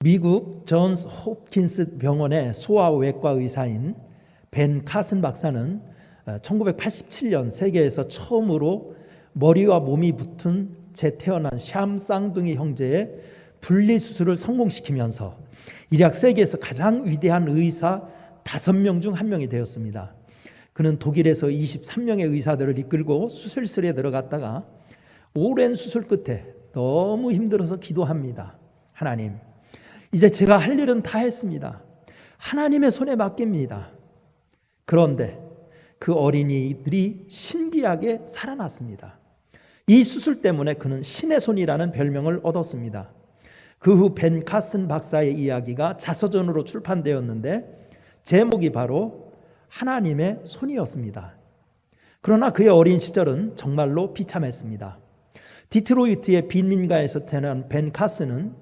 미국 존스 홉킨스 병원의 소아외과 의사인 벤 카슨 박사는 1987년 세계에서 처음으로 머리와 몸이 붙은 재태어난 샴 쌍둥이 형제의 분리수술을 성공시키면서 일약 세계에서 가장 위대한 의사 5명 중 한 명이 되었습니다. 그는 독일에서 23명의 의사들을 이끌고 수술실에 들어갔다가 오랜 수술 끝에 너무 힘들어서 기도합니다. 하나님, 이제 제가 할 일은 다 했습니다. 하나님의 손에 맡깁니다. 그런데 그 어린이들이 신기하게 살아났습니다. 이 수술 때문에 그는 신의 손이라는 별명을 얻었습니다. 그 후 벤 카슨 박사의 이야기가 자서전으로 출판되었는데 제목이 바로 하나님의 손이었습니다. 그러나 그의 어린 시절은 정말로 비참했습니다. 디트로이트의 빈민가에서 태어난 벤 카슨은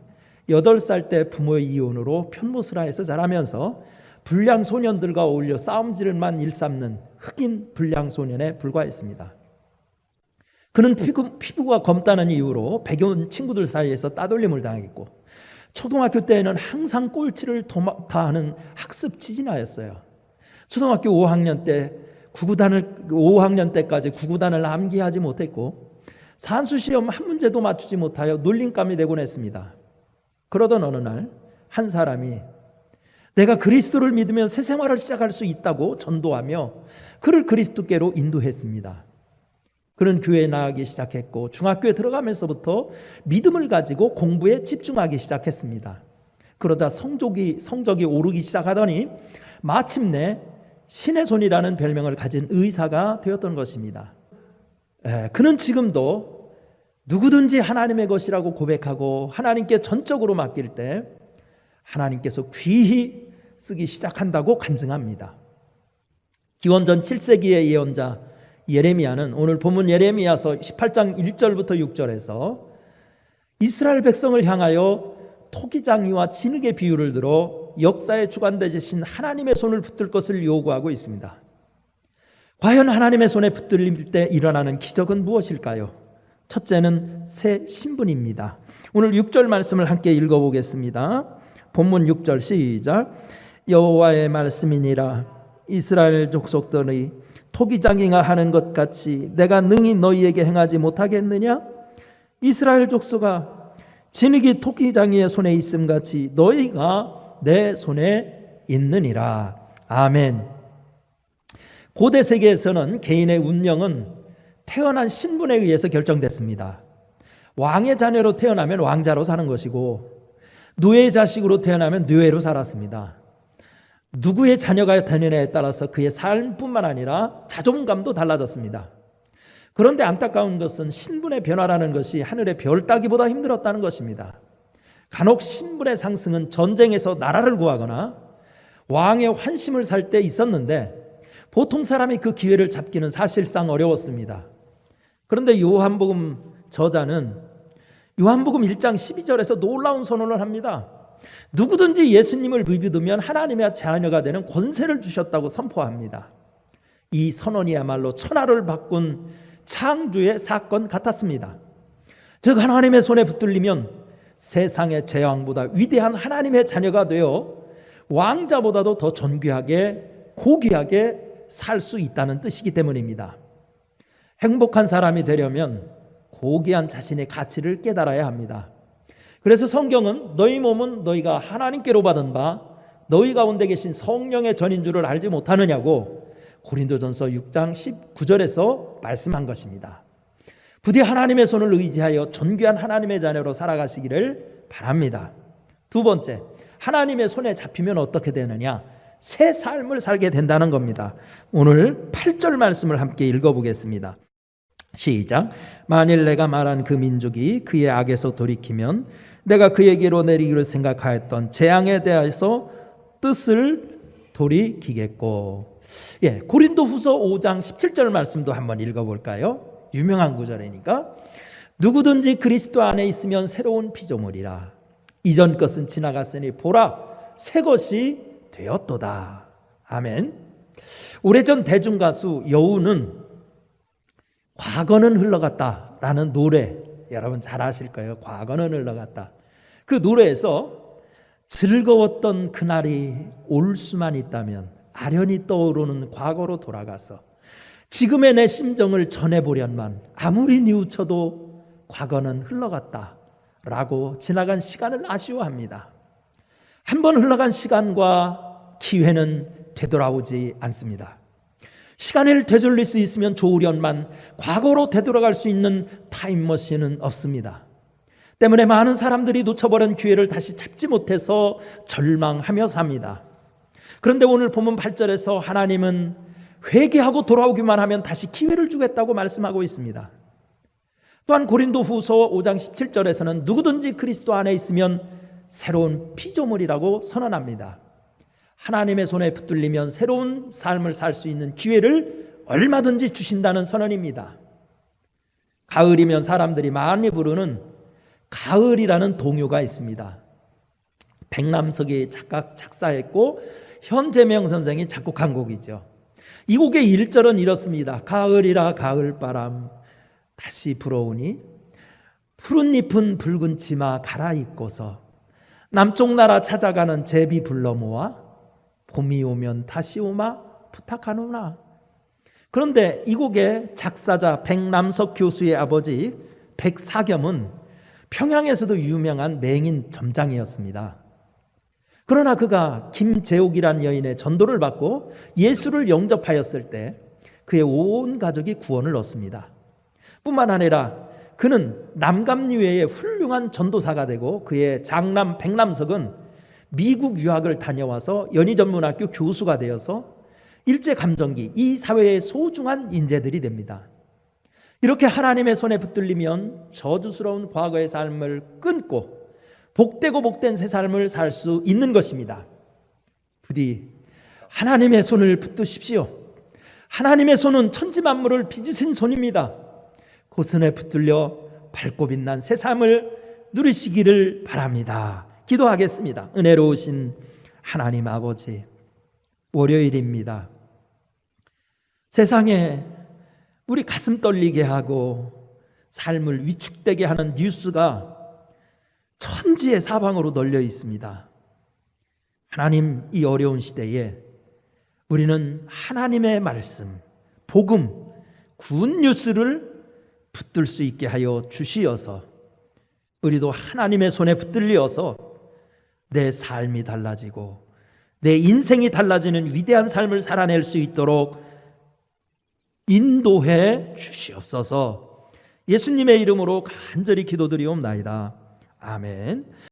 8살 때 부모의 이혼으로 편모스라에서 자라면서 불량 소년들과 어울려 싸움질만 일삼는 흑인 불량 소년에 불과했습니다. 그는 피부가 검다는 이유로 배겨온 친구들 사이에서 따돌림을 당했고 초등학교 때에는 항상 꼴찌를 도맡아하는 학습 지진아였어요. 초등학교 5학년 때까지 구구단을 암기하지 못했고 산수시험 한 문제도 맞추지 못하여 놀림감이 되곤 했습니다. 그러던 어느 날 한 사람이 내가 그리스도를 믿으면 새 생활을 시작할 수 있다고 전도하며 그를 그리스도께로 인도했습니다. 그는 교회에 나가기 시작했고 중학교에 들어가면서부터 믿음을 가지고 공부에 집중하기 시작했습니다. 그러자 성적이 오르기 시작하더니 마침내 신의 손이라는 별명을 가진 의사가 되었던 것입니다. 그는 지금도 누구든지 하나님의 것이라고 고백하고 하나님께 전적으로 맡길 때 하나님께서 귀히 쓰기 시작한다고 간증합니다. 기원전 7세기의 예언자 예레미야는 오늘 본문 예레미야서 18장 1절부터 6절에서 이스라엘 백성을 향하여 토기장이와 진흙의 비유를 들어 역사의 주관되신 하나님의 손을 붙들 것을 요구하고 있습니다. 과연 하나님의 손에 붙들릴 때 일어나는 기적은 무엇일까요? 첫째는 새 신분입니다. 오늘 6절 말씀을 함께 읽어보겠습니다. 본문 6절 시작. 여호와의 말씀이니라. 이스라엘 족속들의 토기장이가 하는 것 같이 내가 능히 너희에게 행하지 못하겠느냐? 이스라엘 족속아, 진흙이 토기장이의 손에 있음 같이 너희가 내 손에 있느니라. 아멘. 고대 세계에서는 개인의 운명은 태어난 신분에 의해서 결정됐습니다. 왕의 자녀로 태어나면 왕자로 사는 것이고 노예의 자식으로 태어나면 노예로 살았습니다. 누구의 자녀가 되느냐에 따라서 그의 삶뿐만 아니라 자존감도 달라졌습니다. 그런데 안타까운 것은 신분의 변화라는 것이 하늘의 별 따기보다 힘들었다는 것입니다. 간혹 신분의 상승은 전쟁에서 나라를 구하거나 왕의 환심을 살 때 있었는데 보통 사람이 그 기회를 잡기는 사실상 어려웠습니다. 그런데 요한복음 저자는 요한복음 1장 12절에서 놀라운 선언을 합니다. 누구든지 예수님을 믿으면 하나님의 자녀가 되는 권세를 주셨다고 선포합니다. 이 선언이야말로 천하를 바꾼 창조의 사건 같았습니다. 즉 하나님의 손에 붙들리면 세상의 제왕보다 위대한 하나님의 자녀가 되어 왕자보다도 더 존귀하게 고귀하게 살 수 있다는 뜻이기 때문입니다. 행복한 사람이 되려면 고귀한 자신의 가치를 깨달아야 합니다. 그래서 성경은 너희 몸은 너희가 하나님께로 받은 바 너희 가운데 계신 성령의 전인 줄을 알지 못하느냐고 고린도전서 6장 19절에서 말씀한 것입니다. 부디 하나님의 손을 의지하여 존귀한 하나님의 자녀로 살아가시기를 바랍니다. 두 번째, 하나님의 손에 잡히면 어떻게 되느냐? 새 삶을 살게 된다는 겁니다. 오늘 8절 말씀을 함께 읽어보겠습니다. 시작. 만일 내가 말한 그 민족이 그의 악에서 돌이키면 내가 그에게로 내리기로 생각하였던 재앙에 대해서 뜻을 돌이키겠고. 고린도후서 5장 17절 말씀도 한번 읽어볼까요? 유명한 구절이니까. 누구든지 그리스도 안에 있으면 새로운 피조물이라. 이전 것은 지나갔으니 보라 새 것이 되었도다. 아멘. 오래전 대중가수 여우는 과거는 흘러갔다라는 노래 여러분 잘 아실 거예요. 과거는 흘러갔다. 그 노래에서 즐거웠던 그날이 올 수만 있다면 아련히 떠오르는 과거로 돌아가서 지금의 내 심정을 전해보련만 아무리 뉘우쳐도 과거는 흘러갔다라고 지나간 시간을 아쉬워합니다. 한번 흘러간 시간과 기회는 되돌아오지 않습니다. 시간을 되돌릴 수 있으면 좋으련만 과거로 되돌아갈 수 있는 타임머신은 없습니다. 때문에 많은 사람들이 놓쳐버린 기회를 다시 잡지 못해서 절망하며 삽니다. 그런데 오늘 본문 8절에서 하나님은 회개하고 돌아오기만 하면 다시 기회를 주겠다고 말씀하고 있습니다. 또한 고린도후서 5장 17절에서는 누구든지 그리스도 안에 있으면 새로운 피조물이라고 선언합니다. 하나님의 손에 붙들리면 새로운 삶을 살 수 있는 기회를 얼마든지 주신다는 선언입니다. 가을이면 사람들이 많이 부르는 가을이라는 동요가 있습니다. 백남석이 작사했고 현재명 선생이 작곡한 곡이죠. 이 곡의 1절은 이렇습니다. 가을이라 가을바람 다시 불어오니 푸른 잎은 붉은 치마 갈아입고서 남쪽 나라 찾아가는 제비 불러 모아 봄이 오면 다시 오마 부탁하노나. 그런데 이 곡의 작사자 백남석 교수의 아버지 백사겸은 평양에서도 유명한 맹인 점장이었습니다. 그러나 그가 김재옥이라는 여인의 전도를 받고 예수를 영접하였을 때 그의 온 가족이 구원을 얻습니다. 뿐만 아니라 그는 남감리회의 훌륭한 전도사가 되고 그의 장남 백남석은 미국 유학을 다녀와서 연희전문학교 교수가 되어서 일제감정기 이 사회의 소중한 인재들이 됩니다. 이렇게 하나님의 손에 붙들리면 저주스러운 과거의 삶을 끊고 복되고 복된 새 삶을 살 수 있는 것입니다. 부디 하나님의 손을 붙드십시오. 하나님의 손은 천지만물을 빚으신 손입니다. 그 손에 붙들려 밝고 빛난 새 삶을 누리시기를 바랍니다. 기도하겠습니다. 은혜로우신 하나님 아버지, 월요일입니다. 세상에 우리 가슴 떨리게 하고 삶을 위축되게 하는 뉴스가 천지의 사방으로 널려 있습니다. 하나님, 이 어려운 시대에 우리는 하나님의 말씀, 복음, 굿뉴스를 붙들 수 있게 하여 주시어서 우리도 하나님의 손에 붙들려서 내 삶이 달라지고 내 인생이 달라지는 위대한 삶을 살아낼 수 있도록 인도해 주시옵소서. 예수님의 이름으로 간절히 기도드리옵나이다. 아멘.